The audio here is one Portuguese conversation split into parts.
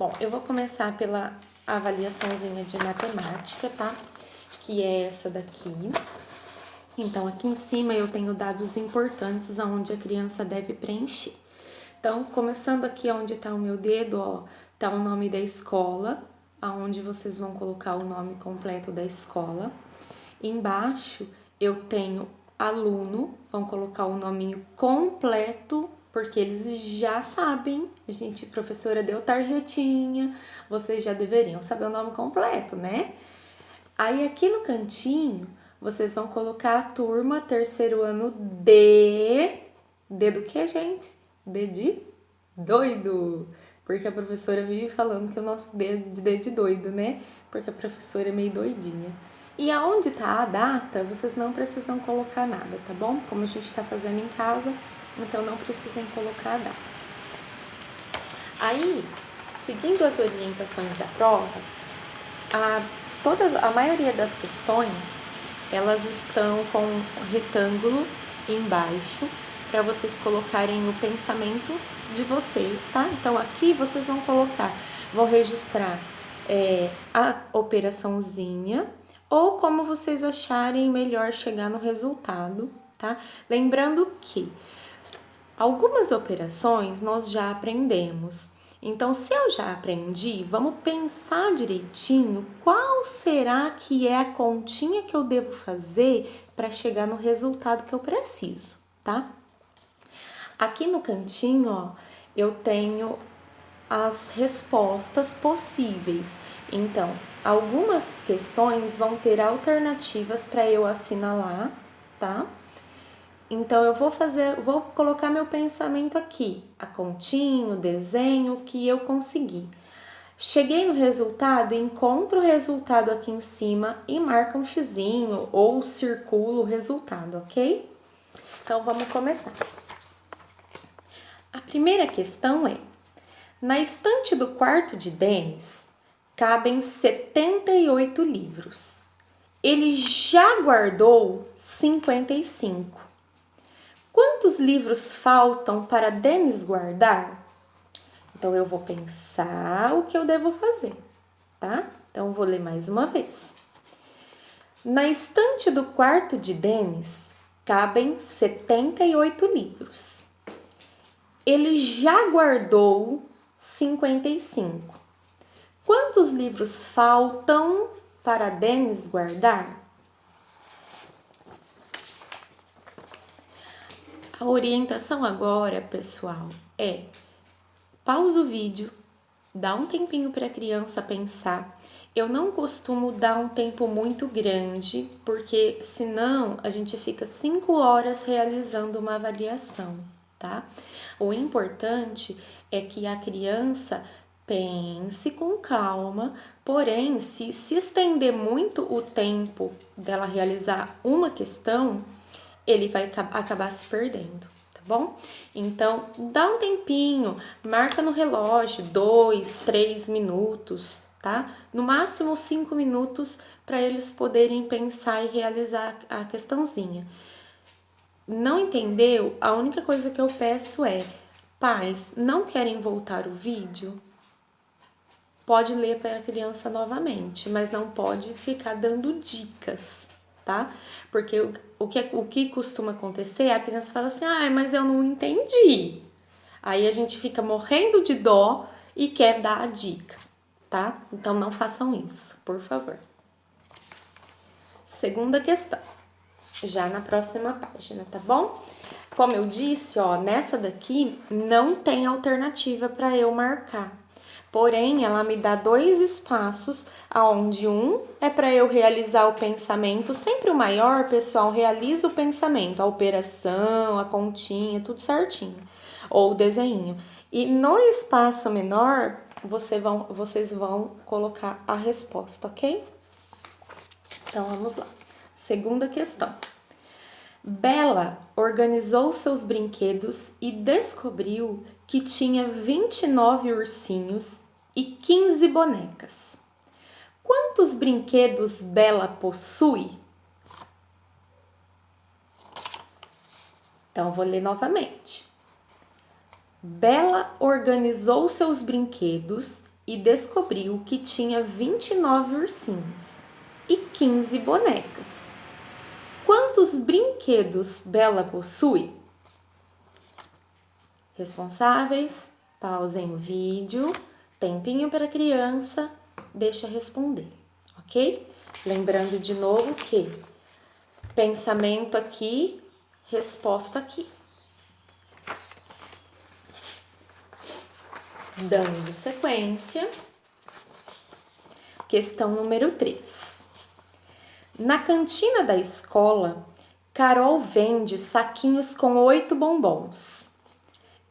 Bom, eu vou começar pela avaliaçãozinha de matemática, tá? Que é essa daqui. Então, aqui em cima eu tenho dados importantes aonde a criança deve preencher. Então, começando aqui onde tá o meu dedo, ó, tá o nome da escola, aonde vocês vão colocar o nome completo da escola. Embaixo eu tenho aluno, vão colocar o nominho completo, porque eles já sabem, a gente, professora deu tarjetinha, vocês já deveriam saber o nome completo, né? Aí aqui no cantinho, vocês vão colocar a turma, terceiro ano D do que, gente? D de doido. Porque a professora vive falando que o nosso D é de doido, né? Porque a professora é meio doidinha. E aonde tá a data, vocês não precisam colocar nada, tá bom? Como a gente tá fazendo em casa, então não precisem colocar a data. Aí, seguindo as orientações da prova, a maioria das questões, elas estão com um retângulo embaixo para vocês colocarem o pensamento de vocês, tá? Então aqui vocês vão registrar a operaçãozinha ou como vocês acharem melhor chegar no resultado, tá? Lembrando que algumas operações nós já aprendemos. Então, se eu já aprendi, vamos pensar direitinho qual será que é a continha que eu devo fazer para chegar no resultado que eu preciso, tá? Aqui no cantinho, ó, eu tenho as respostas possíveis. Então, algumas questões vão ter alternativas para eu assinalar, tá? Então, eu vou colocar meu pensamento aqui, a continha, o desenho que eu consegui. Cheguei no resultado, encontro o resultado aqui em cima e marca um xizinho ou circulo o resultado, ok? Então, vamos começar. A primeira questão é: na estante do quarto de Denis, cabem 78 livros. Ele já guardou 55. Quantos livros faltam para Denis guardar? Então, eu vou pensar o que eu devo fazer, tá? Então, vou ler mais uma vez. Na estante do quarto de Denis, cabem 78 livros. Ele já guardou 55. Quantos livros faltam para Denis guardar? A orientação agora, pessoal, é pausa o vídeo, dá um tempinho para a criança pensar. Eu não costumo dar um tempo muito grande, porque senão a gente fica 5 horas realizando uma avaliação, tá? O importante é que a criança pense com calma, porém, se estender muito o tempo dela realizar uma questão, ele vai acabar se perdendo, tá bom? Então, dá um tempinho, marca no relógio 2, 3 minutos, tá? No máximo 5 minutos para eles poderem pensar e realizar a questãozinha. Não entendeu? A única coisa que eu peço é: pais, não querem voltar o vídeo? Pode ler para a criança novamente, mas não pode ficar dando dicas, tá? Porque o que costuma acontecer é a criança fala assim: mas eu não entendi. Aí a gente fica morrendo de dó e quer dar a dica, tá? Então não façam isso, por favor. Segunda questão, já na próxima página, tá bom? Como eu disse, ó, nessa daqui não tem alternativa para eu marcar. Porém, ela me dá 2 espaços, aonde um é para eu realizar o pensamento, sempre o maior, pessoal, realiza o pensamento, a operação, a continha, tudo certinho, ou o desenho. E no espaço menor, vocês vão colocar a resposta, ok? Então, vamos lá. Segunda questão. Bela organizou seus brinquedos e descobriu que tinha 29 ursinhos e 15 bonecas. Quantos brinquedos Bela possui? Então, vou ler novamente. Bela organizou seus brinquedos e descobriu que tinha 29 ursinhos e 15 bonecas. Quantos brinquedos Bela possui? Responsáveis, pausem o vídeo, tempinho para a criança, deixa responder, ok? Lembrando de novo que pensamento aqui, resposta aqui. Dando sequência, questão número 3. Na cantina da escola, Carol vende saquinhos com 8 bombons.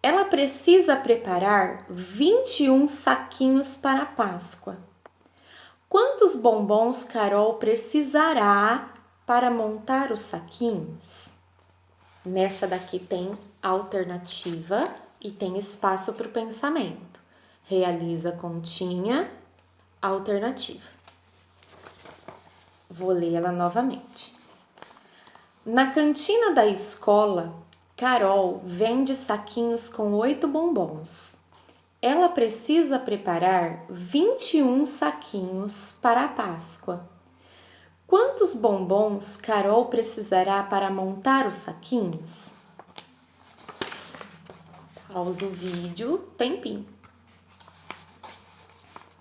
Ela precisa preparar 21 saquinhos para a Páscoa. Quantos bombons Carol precisará para montar os saquinhos? Nessa daqui tem alternativa e tem espaço para o pensamento. Realiza a continha, alternativa. Vou ler ela novamente. Na cantina da escola, Carol vende saquinhos com 8 bombons. Ela precisa preparar 21 saquinhos para a Páscoa. Quantos bombons Carol precisará para montar os saquinhos? Pausa o vídeo, tempinho.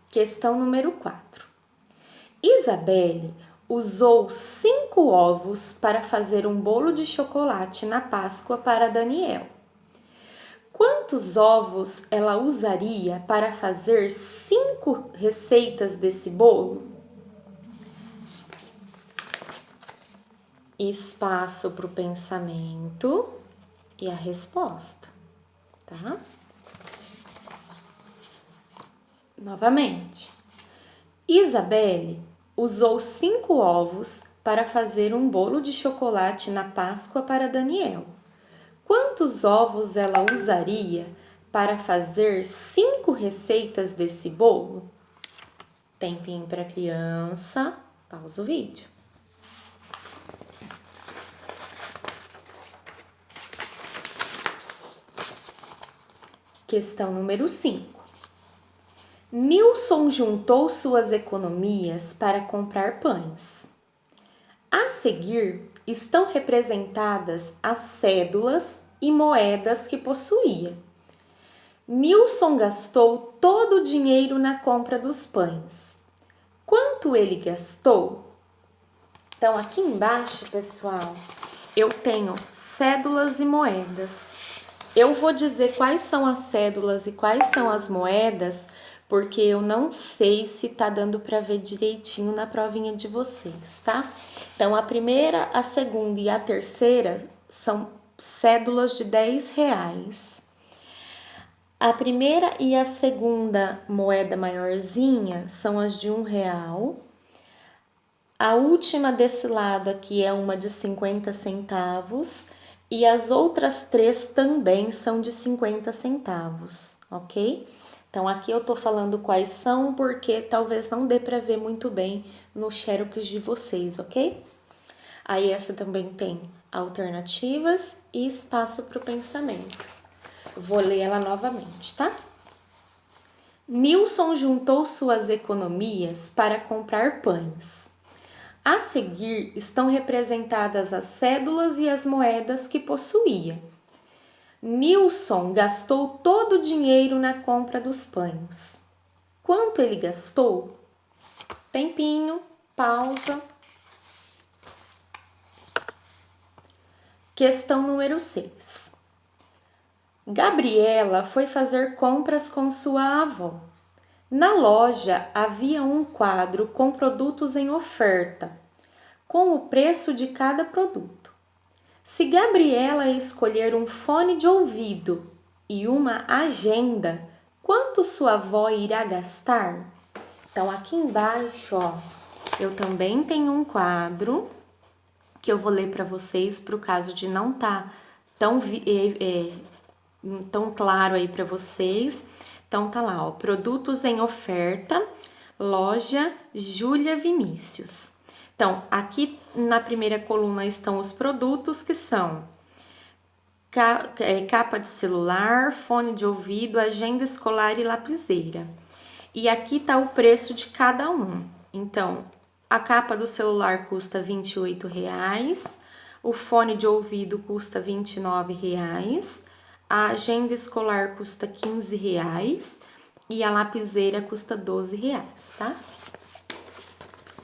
Questão número 4. Isabelle usou 5 ovos para fazer um bolo de chocolate na Páscoa para Daniel. Quantos ovos ela usaria para fazer 5 receitas desse bolo? Espaço para o pensamento e a resposta, tá? Novamente. Isabelle usou 5 ovos para fazer um bolo de chocolate na Páscoa para Daniel. Quantos ovos ela usaria para fazer 5 receitas desse bolo? Tempinho para criança, pausa o vídeo. Questão número 5. Nilson juntou suas economias para comprar pães. A seguir estão representadas as cédulas e moedas que possuía. Nilson gastou todo o dinheiro na compra dos pães. Quanto ele gastou? Então, aqui embaixo, pessoal, eu tenho cédulas e moedas. Eu vou dizer quais são as cédulas e quais são as moedas, porque eu não sei se tá dando para ver direitinho na provinha de vocês, tá? Então, a primeira, a segunda e a terceira são cédulas de R$10. A primeira e a segunda moeda maiorzinha são as de R$1. A última desse lado aqui é uma de 50 centavos e as outras 3 também são de 50 centavos, ok? Então, aqui eu tô falando quais são porque talvez não dê para ver muito bem no xerox de vocês, ok? Aí, essa também tem alternativas e espaço para o pensamento. Vou ler ela novamente, tá? Nilson juntou suas economias para comprar pães. A seguir estão representadas as cédulas e as moedas que possuía. Nilson gastou todo o dinheiro na compra dos pães. Quanto ele gastou? Tempinho, pausa. Questão número 6. Gabriela foi fazer compras com sua avó. Na loja havia um quadro com produtos em oferta, com o preço de cada produto. Se Gabriela escolher um fone de ouvido e uma agenda, quanto sua avó irá gastar? Então, aqui embaixo, ó, eu também tenho um quadro que eu vou ler para vocês, para o caso de não estar tão claro aí para vocês. Então, tá lá, ó, produtos em oferta, loja Júlia Vinícius. Então, aqui na primeira coluna estão os produtos que são capa de celular, fone de ouvido, agenda escolar e lapiseira. E aqui tá o preço de cada um. Então, a capa do celular custa R$ 28,00, o fone de ouvido custa R$ 29,00, a agenda escolar custa R$ 15,00 e a lapiseira custa R$ 12,00, tá?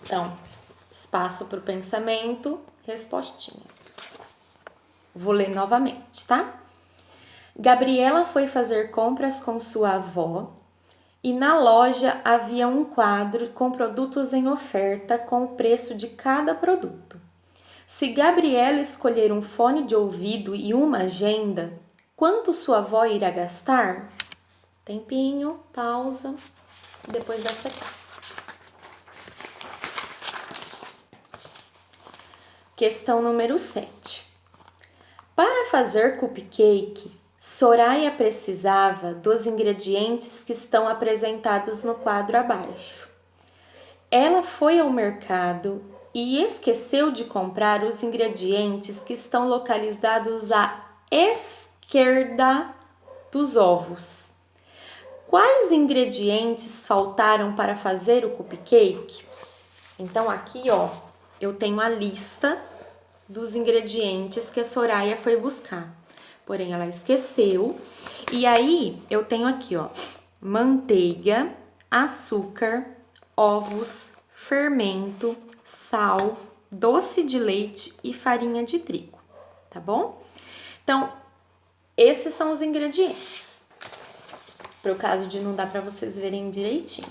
Então, espaço para o pensamento, respostinha. Vou ler novamente, tá? Gabriela foi fazer compras com sua avó e na loja havia um quadro com produtos em oferta com o preço de cada produto. Se Gabriela escolher um fone de ouvido e uma agenda, quanto sua avó irá gastar? Tempinho, pausa, depois da sequência. Questão número 7. Para fazer cupcake, Soraya precisava dos ingredientes que estão apresentados no quadro abaixo. Ela foi ao mercado e esqueceu de comprar os ingredientes que estão localizados à esquerda dos ovos. Quais ingredientes faltaram para fazer o cupcake? Então aqui, ó, eu tenho a lista dos ingredientes que a Soraya foi buscar. Porém, ela esqueceu. E aí, eu tenho aqui, ó, manteiga, açúcar, ovos, fermento, sal, doce de leite e farinha de trigo, tá bom? Então, esses são os ingredientes. Para o caso de não dar para vocês verem direitinho.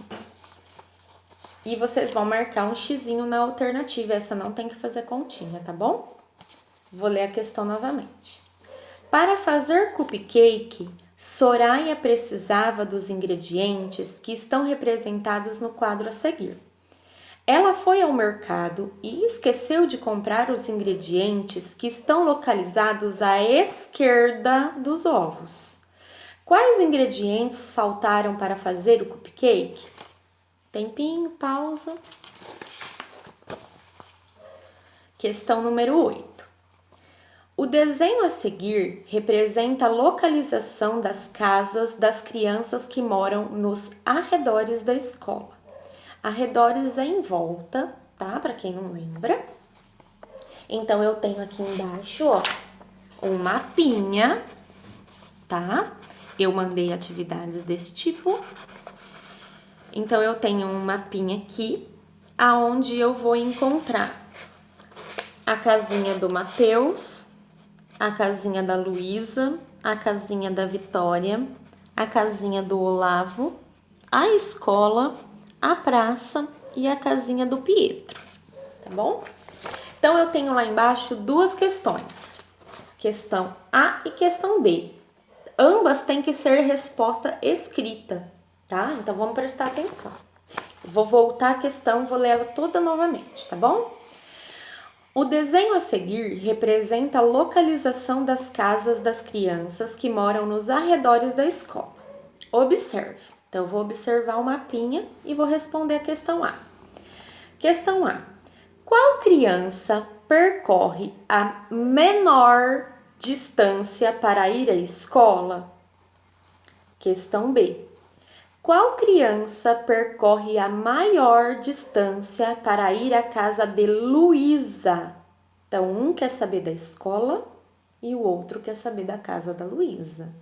E vocês vão marcar um xizinho na alternativa, essa não tem que fazer continha, tá bom? Vou ler a questão novamente. Para fazer cupcake, Soraya precisava dos ingredientes que estão representados no quadro a seguir. Ela foi ao mercado e esqueceu de comprar os ingredientes que estão localizados à esquerda dos ovos. Quais ingredientes faltaram para fazer o cupcake? Tempinho, pausa. Questão número 8. O desenho a seguir representa a localização das casas das crianças que moram nos arredores da escola. Arredores é em volta, tá? Para quem não lembra. Então, eu tenho aqui embaixo, ó, um mapinha, tá? Eu mandei atividades desse tipo. Então, eu tenho um mapinha aqui, aonde eu vou encontrar a casinha do Matheus, a casinha da Luísa, a casinha da Vitória, a casinha do Olavo, a escola, a praça e a casinha do Pietro, tá bom? Então, eu tenho lá embaixo duas questões, questão A e questão B. Ambas têm que ser resposta escrita, tá? Então, vamos prestar atenção. Vou voltar à questão, vou ler ela toda novamente, tá bom? O desenho a seguir representa a localização das casas das crianças que moram nos arredores da escola. Observe. Então, eu vou observar o mapinha e vou responder a questão A. Questão A. Qual criança percorre a menor distância para ir à escola? Questão B. Qual criança percorre a maior distância para ir à casa de Luísa? Então, um quer saber da escola e o outro quer saber da casa da Luísa,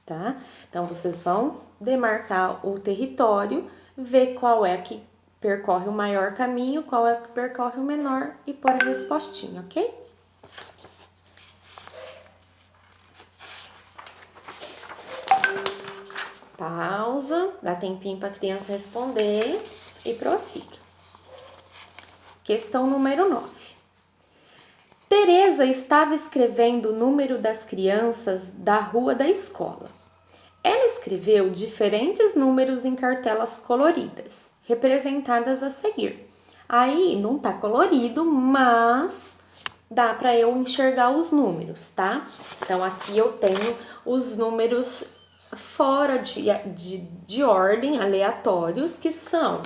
tá? Então, vocês vão demarcar o território, ver qual é que percorre o maior caminho, qual é que percorre o menor e pôr a respostinha, ok? Pausa, dá tempinho para a criança responder e prossiga. Questão número 9. Tereza estava escrevendo o número das crianças da rua da escola. Ela escreveu diferentes números em cartelas coloridas, representadas a seguir. Aí não tá colorido, mas dá para eu enxergar os números, tá? Então, aqui eu tenho os números fora de ordem, aleatórios, que são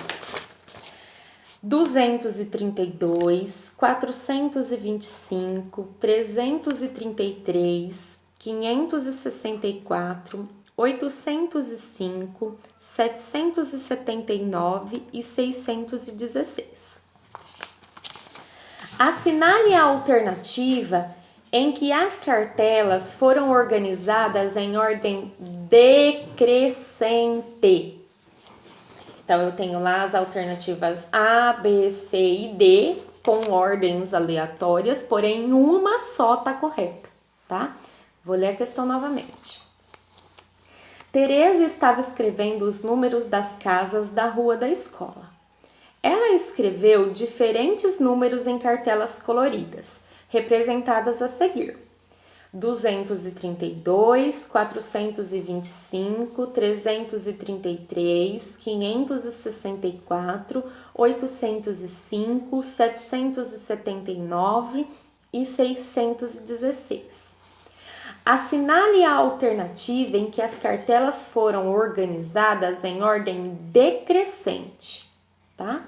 232, 425, 333, 564, 805, 779 e 616. Assinale a alternativa em que as cartelas foram organizadas em ordem decrescente. Então, eu tenho lá as alternativas A, B, C e D, com ordens aleatórias, porém uma só está correta, tá? Vou ler a questão novamente. Tereza estava escrevendo os números das casas da rua da escola. Ela escreveu diferentes números em cartelas coloridas, representadas a seguir: 232, 425, 333, 564, 805, 779 e 616. Assinale a alternativa em que as cartelas foram organizadas em ordem decrescente, tá?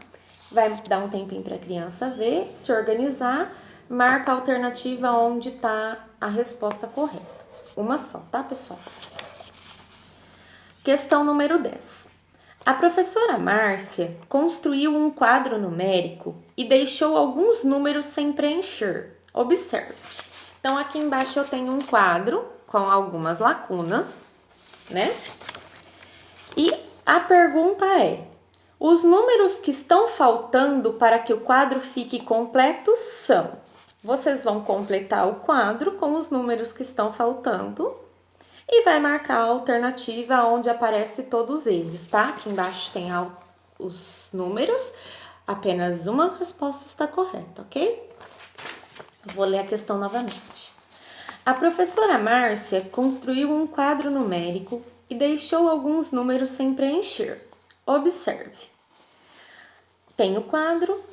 Vai dar um tempinho para a criança ver, se organizar, marca a alternativa onde está a resposta correta. Uma só, tá, pessoal? Questão número 10. A professora Márcia construiu um quadro numérico e deixou alguns números sem preencher. Observe. Então, aqui embaixo eu tenho um quadro com algumas lacunas, né? E a pergunta é: os números que estão faltando para que o quadro fique completo são... Vocês vão completar o quadro com os números que estão faltando e vai marcar a alternativa onde aparece todos eles, tá? Aqui embaixo tem os números, apenas uma resposta está correta, ok? Vou ler a questão novamente. A professora Márcia construiu um quadro numérico e deixou alguns números sem preencher. Observe. Tem o quadro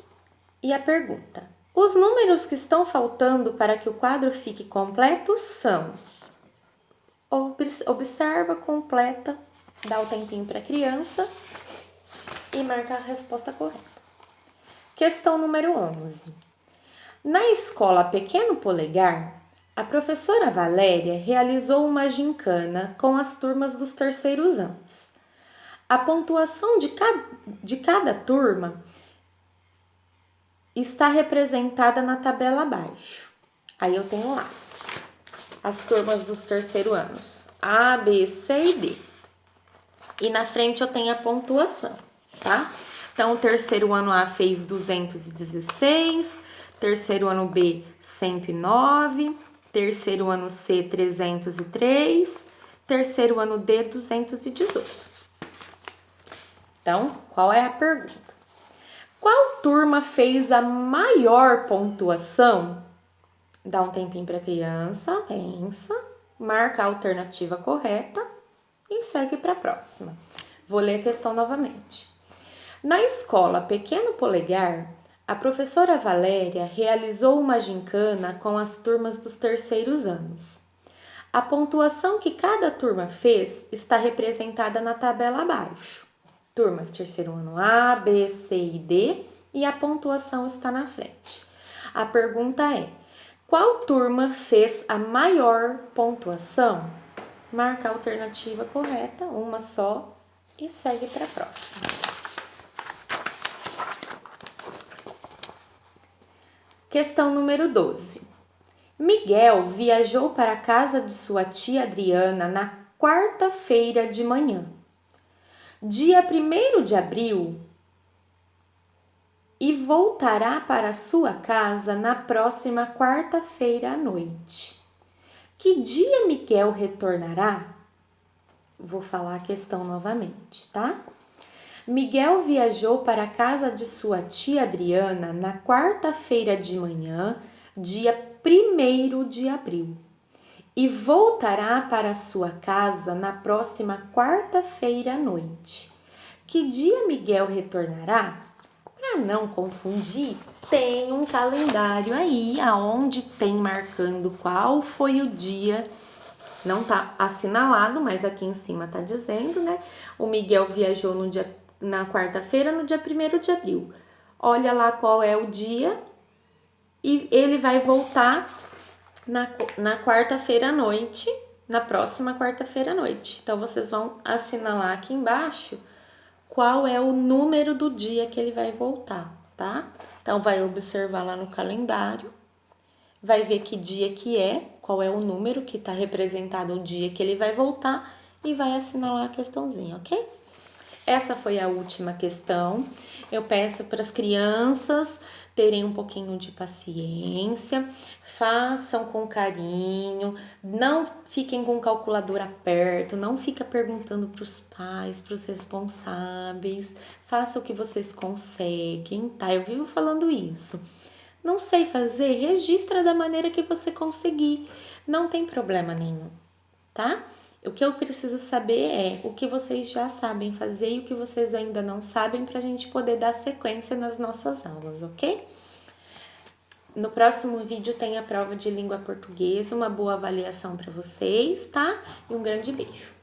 e a pergunta: os números que estão faltando para que o quadro fique completo são... Observa, completa, dá o tempinho para a criança e marca a resposta correta. Questão número 11. Na escola Pequeno Polegar, a professora Valéria realizou uma gincana com as turmas dos terceiros anos. A pontuação de cada turma está representada na tabela abaixo. Aí eu tenho lá as turmas dos terceiros anos, A, B, C e D. E na frente eu tenho a pontuação, tá? Então, o terceiro ano A fez 216, terceiro ano B, 109, terceiro ano C, 303, terceiro ano D, 218. Então, qual é a pergunta? Qual turma fez a maior pontuação? Dá um tempinho para a criança, pensa, marca a alternativa correta e segue para a próxima. Vou ler a questão novamente. Na escola Pequeno Polegar, a professora Valéria realizou uma gincana com as turmas dos terceiros anos. A pontuação que cada turma fez está representada na tabela abaixo. Turmas terceiro ano A, B, C e D, e a pontuação está na frente. A pergunta é: qual turma fez a maior pontuação? Marca a alternativa correta, uma só, e segue para a próxima. Questão número 12. Miguel viajou para a casa de sua tia Adriana na quarta-feira de manhã, dia 1º de abril, e voltará para sua casa na próxima quarta-feira à noite. Que dia Miguel retornará? Vou falar a questão novamente, tá? Miguel viajou para a casa de sua tia Adriana na quarta-feira de manhã, dia 1º de abril, e voltará para sua casa na próxima quarta-feira à noite. Que dia Miguel retornará? Para não confundir, tem um calendário aí aonde tem marcando qual foi o dia. Não tá assinalado, mas aqui em cima tá dizendo, né? O Miguel viajou na quarta-feira, no dia 1º de abril. Olha lá qual é o dia e ele vai voltar na quarta-feira à noite, na próxima quarta-feira à noite. Então, vocês vão assinalar aqui embaixo qual é o número do dia que ele vai voltar, tá? Então, vai observar lá no calendário, vai ver que dia que é, qual é o número que está representado o dia que ele vai voltar e vai assinalar a questãozinha, ok? Essa foi a última questão. Eu peço para as crianças terem um pouquinho de paciência, façam com carinho, não fiquem com calculadora perto, não fica perguntando para os pais, para os responsáveis, faça o que vocês conseguem, tá? Eu vivo falando isso. Não sei fazer? Registra da maneira que você conseguir, não tem problema nenhum, tá? O que eu preciso saber é o que vocês já sabem fazer e o que vocês ainda não sabem para a gente poder dar sequência nas nossas aulas, ok? No próximo vídeo tem a prova de língua portuguesa, uma boa avaliação para vocês, tá? E um grande beijo!